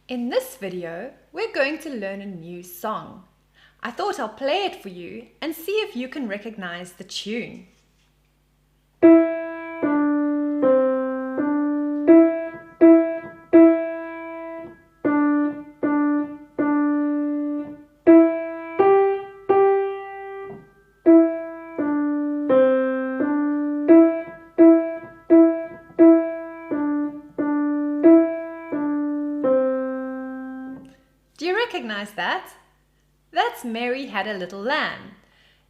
In this video, we're going to learn a new song. I thought I'll play it for you and see if you can recognize the tune. Do you recognize that? That's Mary Had a Little Lamb.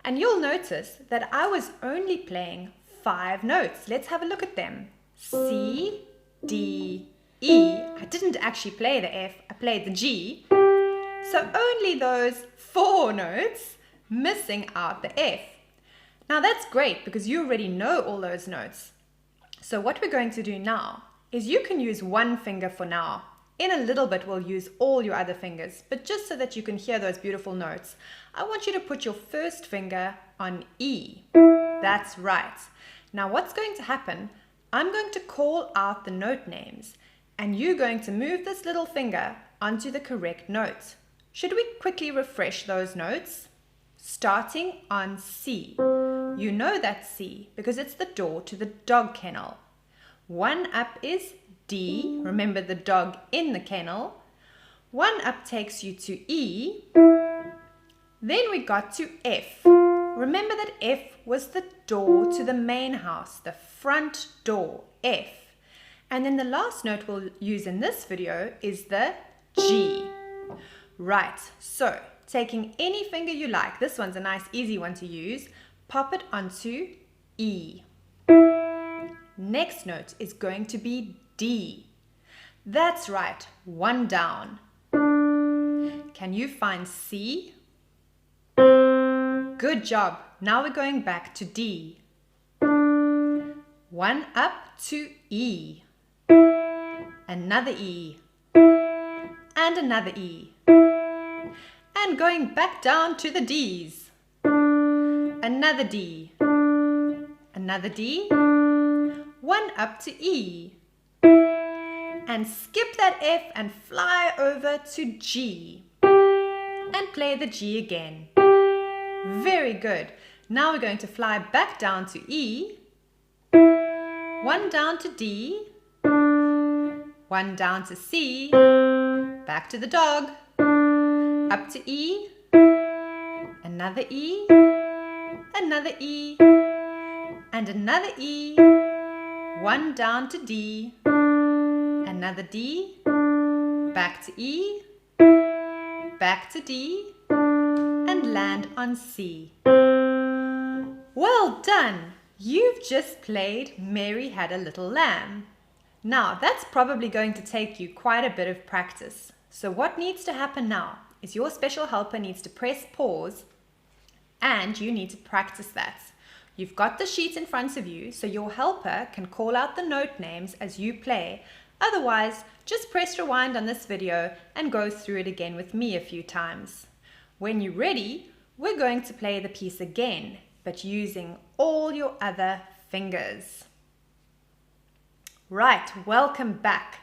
And you'll notice that I was only playing 5 notes. Let's have a look at them. C, D, E. I didn't actually play the F, I played the G. So only those 4 notes, missing out the F. Now that's great because you already know all those notes. So what we're going to do now is you can use one finger for now. In a little bit, we'll use all your other fingers, but just so that you can hear those beautiful notes, I want you to put your first finger on E. That's right. Now what's going to happen, I'm going to call out the note names, and you're going to move this little finger onto the correct note. Should we quickly refresh those notes? Starting on C. You know that's C because it's the door to the dog kennel. One up is D, remember the dog in the kennel. One up takes you to E. Then we got to F. Remember that F was the door to the main house, the front door, F. And then the last note we'll use in this video is the G. Right, so taking any finger you like, this one's a nice easy one to use, pop it onto E. Next note is going to be D. That's right, one down. Can you find C? Good job. Now we're going back to D. One up to E. Another E. And another E. And going back down to the Ds. Another D. Another D. One up to E. And skip that F and fly over to G. And play the G again. Very good. Now we're going to fly back down to E. One down to D. One down to C. Back to the dog. Up to E. Another E. Another E. And another E. One down to D. Another D, back to E, back to D, and land on C. Well done! You've just played Mary Had a Little Lamb. Now, that's probably going to take you quite a bit of practice. So what needs to happen now is your special helper needs to press pause and you need to practice that. You've got the sheet in front of you, so your helper can call out the note names as you play. Otherwise, just press rewind on this video and go through it again with me a few times. When you're ready, we're going to play the piece again, but using all your other fingers. Right, welcome back.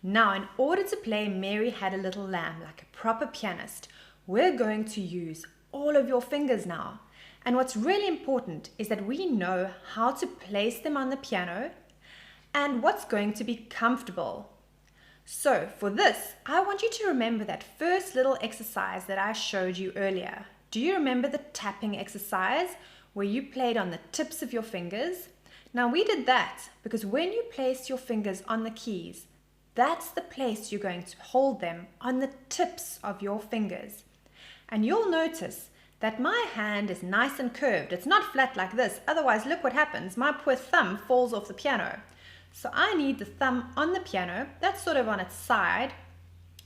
Now, in order to play Mary Had a Little Lamb like a proper pianist, we're going to use all of your fingers now. And what's really important is that we know how to place them on the piano and what's going to be comfortable. So for this, I want you to remember that first little exercise that I showed you earlier. Do you remember the tapping exercise where you played on the tips of your fingers? Now we did that because when you place your fingers on the keys, that's the place you're going to hold them, on the tips of your fingers. And you'll notice that my hand is nice and curved. It's not flat like this, otherwise look what happens. My poor thumb falls off the piano. So I need the thumb on the piano, that's sort of on its side,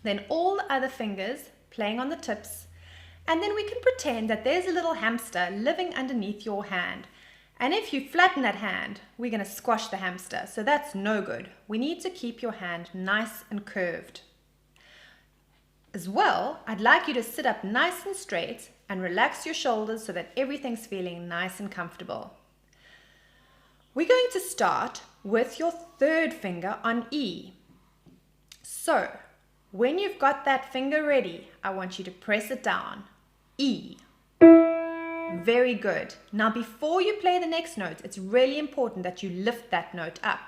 then all the other fingers playing on the tips, and then we can pretend that there's a little hamster living underneath your hand. And if you flatten that hand, we're going to squash the hamster, so that's no good. We need to keep your hand nice and curved. As well, I'd like you to sit up nice and straight and relax your shoulders so that everything's feeling nice and comfortable. We're going to start with your third finger on E. So When you've got that finger ready, I want you to press it down. E. Very good. Now before you play the next note, it's really important that you lift that note up.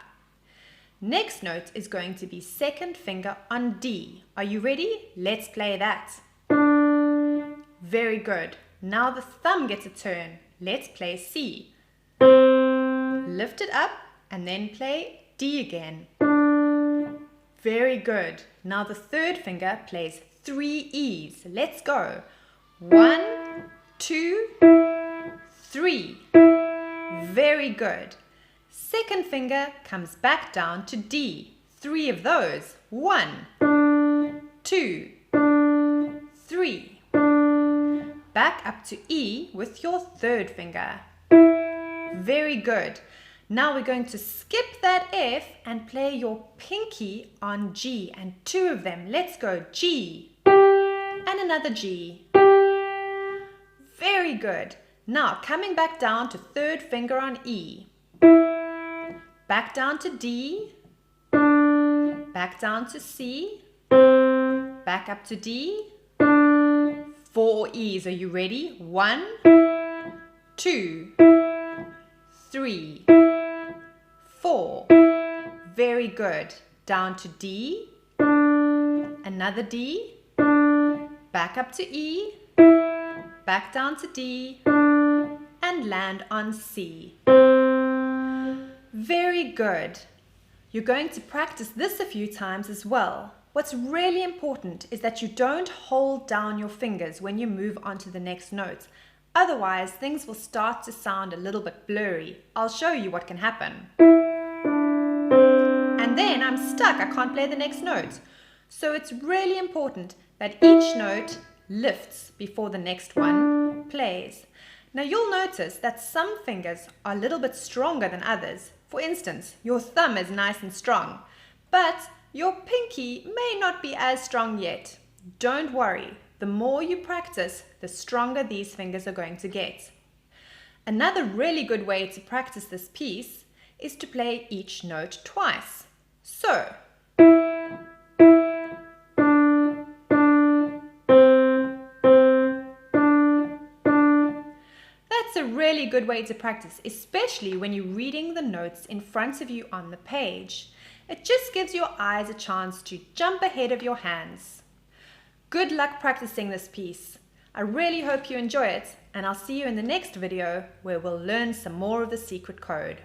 Next note is going to be second finger on D. Are you ready? Let's play that. Very good. Now the thumb gets a turn. Let's play C. Lift it up and then play D again. Very good. Now the third finger plays 3 E's. Let's go. 1, 2, 3. Very good. Second finger comes back down to D. 3 of those. 1, 2, 3. Back up to E with your third finger. Very good. Now we're going to skip that F and play your pinky on G and 2 of them. Let's go. G and another G. Very good. Now coming back down to third finger on E. Back down to D. Back down to C. Back up to D. 4 E's. Are you ready? 1, 2, 3, 4. Very good. Down to D. Another D. Back up to E. Back down to D. And land on C. Very good. You're going to practice this a few times as well. What's really important is that you don't hold down your fingers when you move on to the next note. Otherwise, things will start to sound a little bit blurry. I'll show you what can happen. And then I'm stuck. I can't play the next note. So it's really important that each note lifts before the next one plays. Now you'll notice that some fingers are a little bit stronger than others. For instance, your thumb is nice and strong, but your pinky may not be as strong yet. Don't worry, the more you practice, the stronger these fingers are going to get. Another really good way to practice this piece is to play each note twice. So, that's a really good way to practice, especially when you're reading the notes in front of you on the page. It just gives your eyes a chance to jump ahead of your hands. Good luck practicing this piece. I really hope you enjoy it, and I'll see you in the next video where we'll learn some more of the secret code.